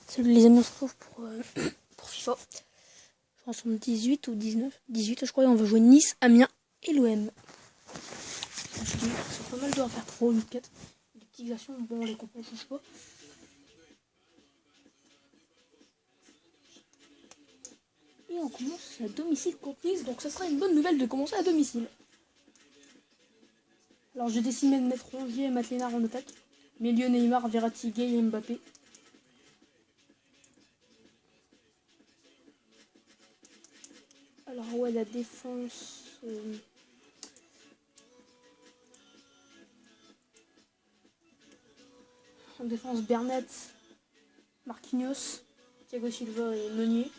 Salut les amis, on se retrouve pour FIFA. Je pense en 18 ou 19. 18 je crois, et on va jouer Nice, Amiens et l'OM. C'est pas mal de faire 3 ou 4. Les petites actions, bon, les comprend, je sais pas. Et on commence à domicile contre Nice, donc ça sera une bonne nouvelle de commencer à domicile. Alors j'ai décidé de mettre Rongier et Matlénard en attaque. Milieu Neymar, Verratti, Gay et Mbappé. Alors ouais, la défense... En défense, Bernat, Marquinhos, Thiago Silva et Meunier.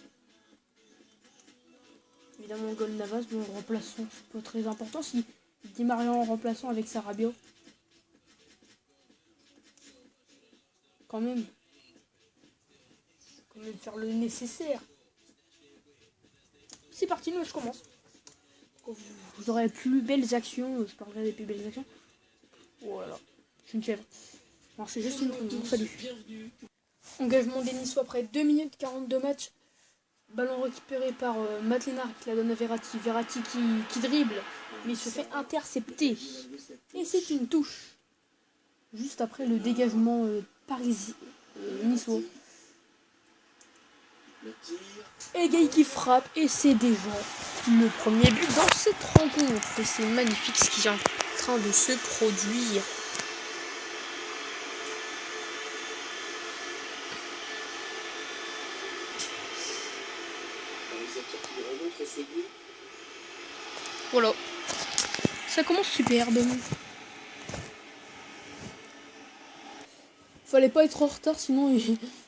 Évidemment, Gol Navas, bon, remplaçant, c'est pas très important. Si Di Maria en remplaçant avec Sarabia. Quand même faire le nécessaire. C'est parti, nous je commence. Vous aurez les plus belles actions, je parlerai des plus belles actions. Oh là là, je suis une chèvre. Alors c'est juste une bon, salut. Engagement des Niçois après 2 minutes 42 matchs. Ballon récupéré par Matlénard qui la donne à Verratti. Verratti qui dribble, mais il se fait intercepter. Et c'est une touche. Juste après le dégagement parisien, niçois. Et Gay qui frappe, et c'est déjà le premier but dans cette rencontre. Et c'est magnifique ce qui est en train de se produire. Voilà, ça commence superbe. Fallait pas être en retard, sinon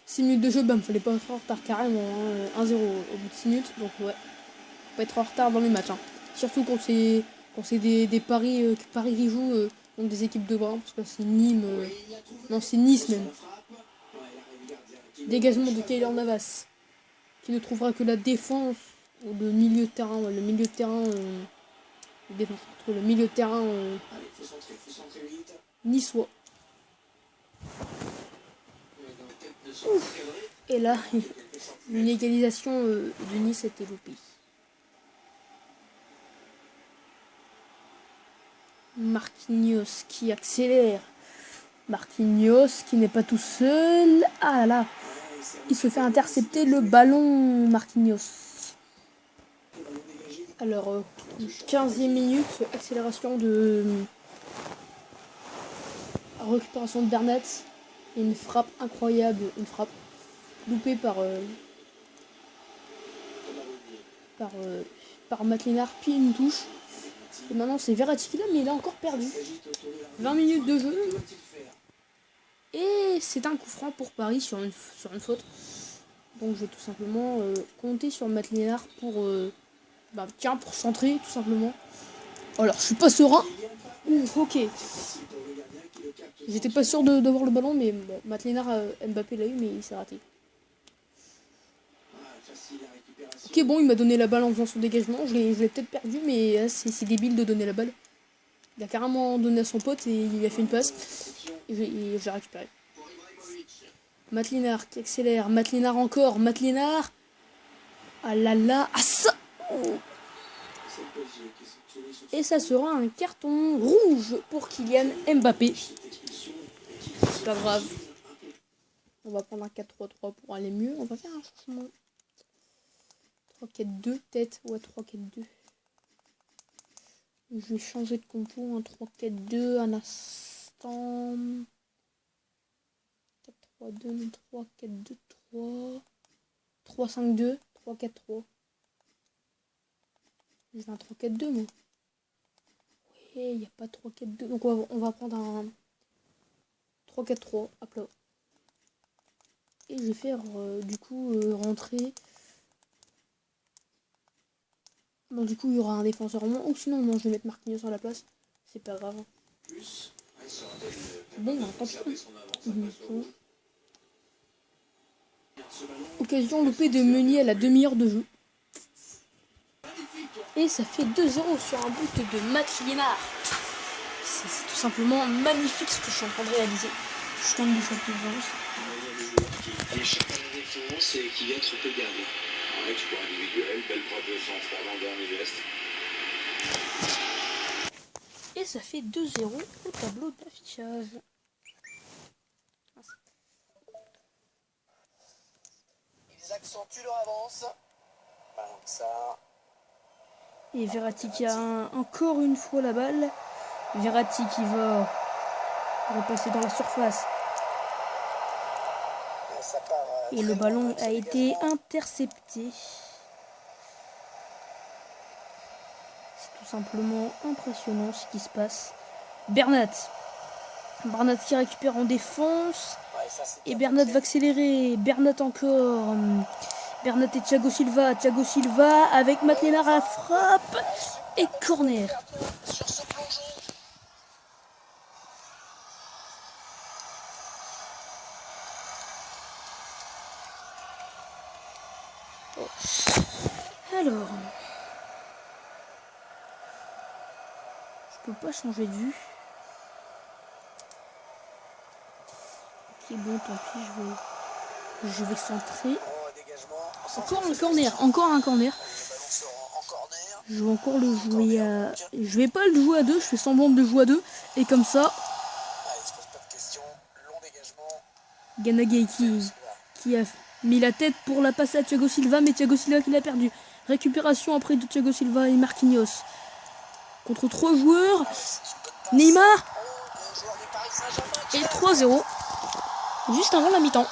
6 minutes de jeu, bam, fallait pas être en retard carrément, hein, 1-0 au bout de 6 minutes, donc ouais, faut pas être en retard dans les matchs, hein. Surtout quand c'est des paris, paris qui jouent contre des équipes de bras, parce que c'est Nîmes, non c'est Nice même. Dégagement de Keylor Navas, qui ne trouvera que la défense ou le milieu de terrain, ouais, le milieu de terrain, le milieu de terrain niçois. Ouf. Et là, une égalisation de Nice était loupée. Marquinhos qui accélère. Marquinhos qui n'est pas tout seul. Ah là là. Il se fait intercepter le ballon, Marquinhos. Alors, 15e minute, accélération de... récupération de Bernat. Une frappe incroyable, une frappe loupée par Matlénard, puis une touche. Et maintenant c'est Verratti qui l'a, mais il a encore perdu. 20 minutes de jeu. Et c'est un coup franc pour Paris sur une faute. Donc je vais tout simplement compter sur Matlénard pour pour centrer tout simplement. Alors je suis pas serein. Ok. J'étais pas sûr de voir le ballon, mais bon, Matlénard, Mbappé l'a eu, mais il s'est raté. Ok, bon, il m'a donné la balle en faisant son dégagement. Je l'ai peut-être perdu, mais c'est débile de donner la balle. Il a carrément donné à son pote et il lui a fait une passe. Et je l'ai récupéré. Matlénard qui accélère. Matlénard encore. Matlénard. Ah là là. Ah ça. Oh. Et ça sera un carton rouge pour Kylian Mbappé. C'est pas grave. On va prendre un 4-3-3 pour aller mieux. On va faire un changement. 3-4-2 peut-être. Ouais, 3-4-2. Je vais changer de compo. Un 3-4-2 un instant. 4-3-2, 3-4-2, 3-5-2, 3-4-3. J'ai un 3-4-2 moi. Ouais, il n'y a pas 3-4-2. Donc on va prendre un 3-4-3 à plat. Et je vais faire du coup rentrer. Bon, du coup il y aura un défenseur en moins. Ou sinon non, je vais mettre Marquinhos à la place. C'est pas grave. Bon, tant pis. Occasion loupée de Meunier à la demi-heure de jeu. Et ça fait 2-0 sur un but de Matlénard. C'est tout simplement magnifique ce que je suis en train de réaliser. Je tombe de cette violence. distance et qui vient tromper le gardien. Un exploit individuel, belle preuve de sang-froid dans le dernier geste. Et ça fait 2-0 au tableau d'affichage. Ils accentuent leur avance. Ça. Et Verratti qui a encore une fois la balle. Verratti qui va repasser dans la surface. Et le ballon a été intercepté. C'est tout simplement impressionnant ce qui se passe. Bernat qui récupère en défense. Et Bernat va accélérer. Bernat encore. Bernat et Thiago Silva. Thiago Silva avec Matlénard à la frappe. Et corner. Oh. Alors. Je peux pas changer de vue. Ok, bon, tant pis, je vais centrer. Encore un corner. Je vais encore le jouer à... Je vais pas le jouer à deux, je fais semblant de le jouer à deux. Et comme ça... Ganagay qui a mis la tête pour la passer à Thiago Silva, mais Thiago Silva qui l'a perdu. Récupération après de Thiago Silva et Marquinhos. Contre 3 joueurs. Neymar. Et 3-0. Juste avant la mi-temps.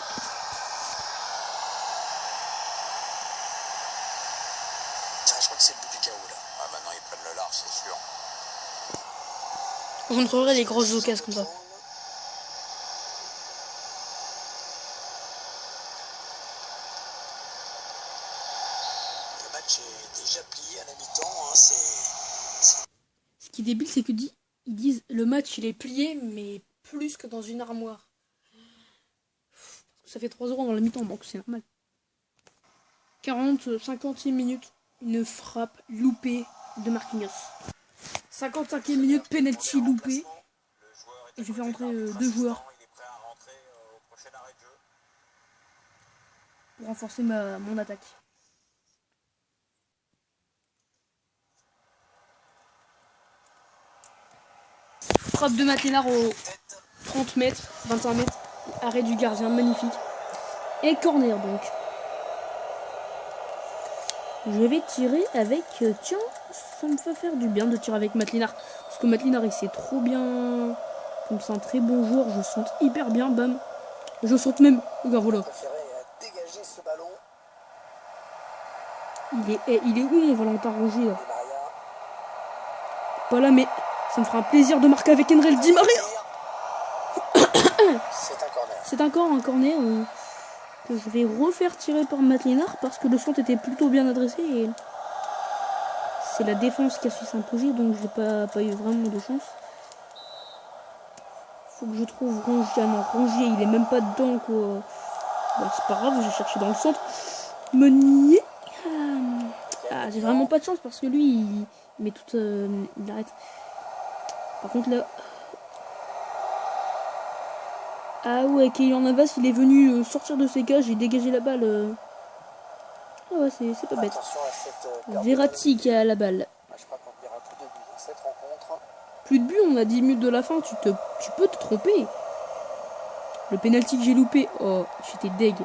Je crois que c'est le but du chaos là. Ah, maintenant ils prennent le large, c'est sûr. Je montrerai les grosses occasions comme ça. Le match est déjà plié à la mi-temps. Hein, Ce qui est débile, c'est qu'ils disent le match il est plié, mais plus que dans une armoire. Ça fait 3-0 dans la mi-temps, donc c'est normal. 50e minute, une frappe loupée de Marquinhos. 55e minute, penalty loupé. Et je vais rentrer 2 joueurs pour renforcer mon attaque. Frappe de Matlénard au 30 mètres, 25 mètres. Arrêt du gardien, magnifique. Et corner donc. Je vais tirer avec... tiens, ça me fait faire du bien de tirer avec Matlénard. Parce que Matlénard, il sait trop bien... Comme c'est un très bon joueur, je sente hyper bien, bam. Je saute même. Regarde, voilà. Il est où mon Valentin Rongier là? Pas là, mais ça me fera un plaisir de marquer avec Enrel Di Maria. C'est encore un corner que je vais refaire tirer par Matlénard parce que le centre était plutôt bien adressé et c'est la défense qui a su s'imposer, donc j'ai pas eu vraiment de chance. Faut que je trouve Rongier. Ah non, Rongier il est même pas dedans quoi. Bon, c'est pas grave, j'ai cherché dans le centre. Meunier. Ah, j'ai vraiment pas de chance parce que lui il met toute... il arrête. Par contre là... Ah ouais, Kylian Navas, il est venu sortir de ses cages et dégager la balle. Ah ouais, c'est pas bête. Verratti qui a la balle. Plus de but, on a 10 minutes de la fin, tu peux te tromper. Le penalty que j'ai loupé, oh, j'étais deg.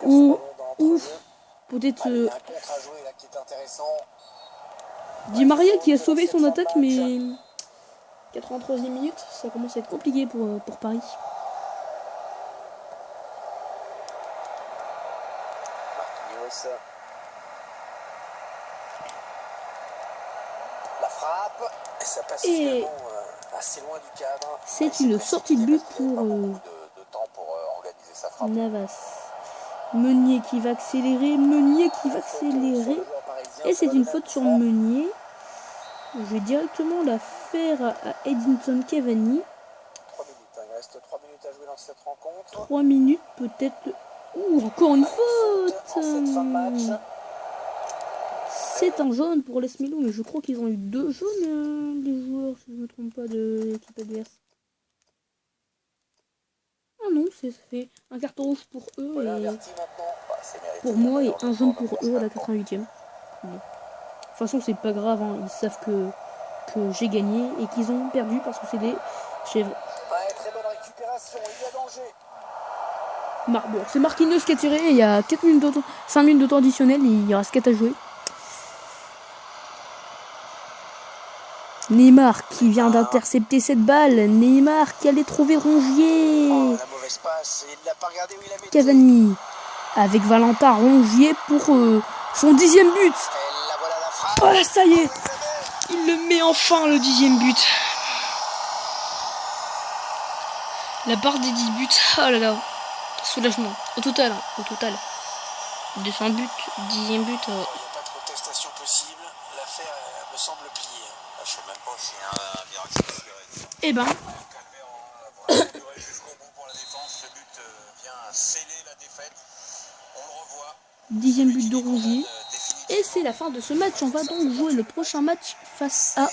Ou peut-être Di Maria qui a sauvé son attaque, mais 83e minute, ça commence à être compliqué pour Paris. La frappe, ça passe finalement assez loin du cadre. C'est une sortie de but pour Navas. Meunier qui va accélérer, et c'est une faute sur Meunier. Je vais directement la faire à Edinson Cavani. 3 minutes, il reste 3 minutes à jouer dans cette rencontre. 3 minutes peut-être. Ouh, encore une faute. C'est un jaune pour les Milou, mais je crois qu'ils ont eu 2 jaunes, les joueurs, si je ne me trompe pas, de l'équipe adverse. Ah non, ça fait un carton rouge pour eux Voilà, et averti maintenant. Bah, c'est mérité. pour moi et Alors, un jaune encore pour un eux à la bon 88e. Bon. De toute façon, c'est pas grave, hein. Ils savent que j'ai gagné et qu'ils ont perdu parce que c'est des chèvres. Ouais, très bonne récupération, il y a danger. Bon, c'est Marquinhos qui a tiré, il y a 5 minutes de temps additionnel, il reste 4 à jouer. Neymar qui vient d'intercepter cette balle. Neymar qui allait trouver Rongier. Oh, la mauvaise passe, il l'a pas regardé où il a mis. Cavani avec Valentin Rongier pour son 10e but. Et la voilà la frappe. Oh là, ça y est, il le met enfin, le 10e but. La barre des 10 buts, oh là là, soulagement. Au total, de 100 buts, 10e but. Il n'y a pas de contestation possible, l'affaire me semble pliée. Je sais même pas si un miracle. Eh ben, Durer jusqu'au bout pour la défense, ce but vient sceller la défaite. On le revoit. 10e but de Rongier. Et c'est la fin de ce match. On va donc jouer le prochain match face à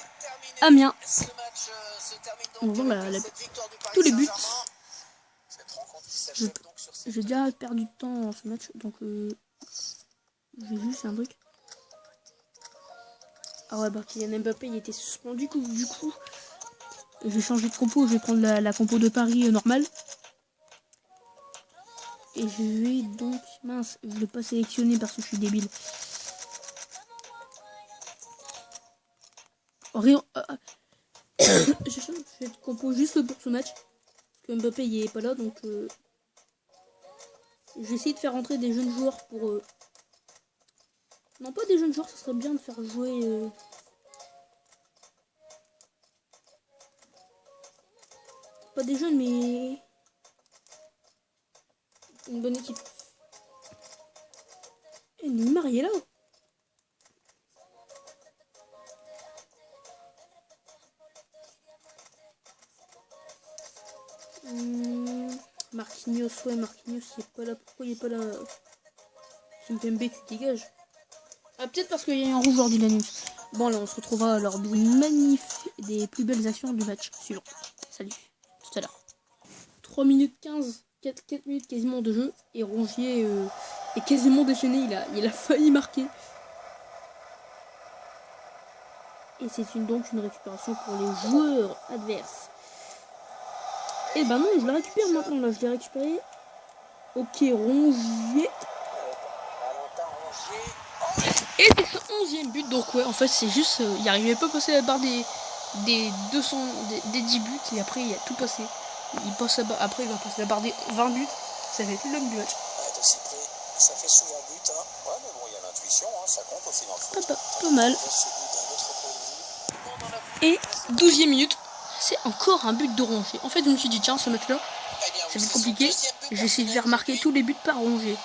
Amiens. On voit tous les buts. J'ai déjà perdu de temps dans ce match, donc j'ai vu, c'est un truc. Ah ouais, bah Kylian Mbappé il était suspendu, du coup je vais changer de compo, je vais prendre la compo de Paris normale. Et je vais donc, mince, je l'ai pas sélectionné parce que je suis débile. J'ai changé de compo juste pour ce match, parce que Mbappé il est pas là, donc je vais essayer de faire rentrer des jeunes joueurs pour... Non, pas des jeunes joueurs, ça serait bien de faire jouer... Pas des jeunes, mais... Une bonne équipe. Et Neymar, il est là. Marquinhos, ouais, Marquinhos, il est pas là. Pourquoi il est pas là? Kimpembe, tu dégages. Ah, peut-être parce qu'il y a un rouge lors du l'année. Bon, là, on se retrouvera lors des plus belles actions du match suivant. Salut, tout à l'heure. 3 minutes 15, 4 minutes quasiment de jeu. Et Rongier est quasiment déchaîné. Il a failli marquer. Et c'est donc une récupération pour les joueurs adverses. Et ben non, je la récupère maintenant. Là, je l'ai récupéré. Ok, Rongier. Et c'est ce 11e but. Donc ouais, en fait, c'est juste... il n'arrivait pas à passer la barre des 10 buts. Et après, il a tout passé. Il passe après, il va passer la barre des 20 buts. Ça va être l'homme du match. Ça fait souvent but, hein. Ouais, mais bon, il y a l'intuition, hein. Ça compte aussi dans le foot. Pas mal. Et 12e minute. C'est encore un but de Rongier. En fait, je me suis dit, tiens, ce match-là, ça va être compliqué. Je vais essayer de faire marquer tous les buts par Rongier.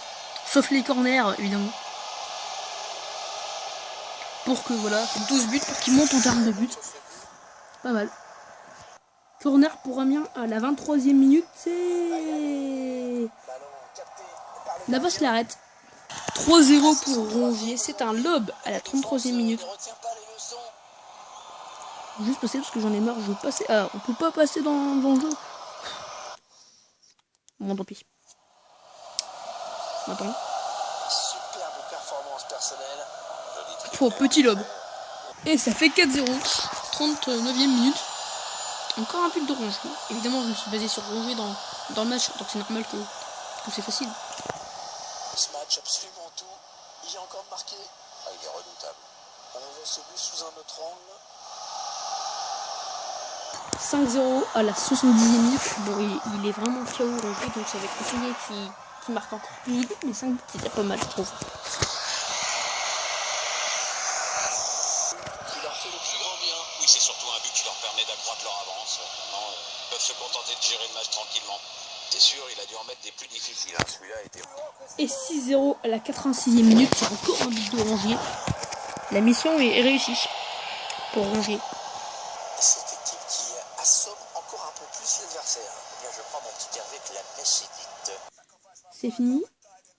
Sauf les corners, évidemment. Pour que, voilà, c'est 12 buts pour qu'il monte en termes de buts. Pas mal. Corner pour Amiens à la 23e minute. C'est... Navas l'arrête. 3-0 pour Rongier. C'est un lob à la 33e minute. Juste passer parce que j'en ai marre. Je veux passer. Ah, on peut pas passer dans le jeu. Bon, tant pis. Attends. Superbe performance personnelle. Oh, petit lob. Et ça fait 4-0. 39e minute. Encore un but de Rongier. Évidemment, je me suis basé sur Rongier dans le match. Donc c'est normal que c'est facile. Ce match, absolument tout. Il a encore marqué. Ah, il est redoutable. On voit ce but sous un autre angle. 5-0 à la 70e minute. Bon, il est vraiment KO Rongier, donc ça va être Rongier qui marque encore plus de buts, mais 5 buts, c'était pas mal, je trouve. Il leur fait le plus grand bien. Oui, c'est surtout un but qui leur permet d'accroître leur avance. Maintenant, ils peuvent se contenter de gérer le match tranquillement. C'est sûr, il a dû en mettre des plus difficiles. Hein. Celui-là était... Et 6-0 à la 86e minute, c'est encore un but de Rongier. La mission est réussie pour Rongier. Cette équipe qui assomme encore un peu plus l'adversaire. Eh bien, je crois, mon petit Hervé, que la messe est dite. C'est fini.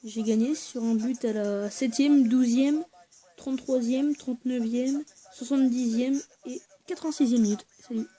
J'ai gagné sur un but à la 7e, 12e, 33e, 39e, 70e et 86e minute. Salut.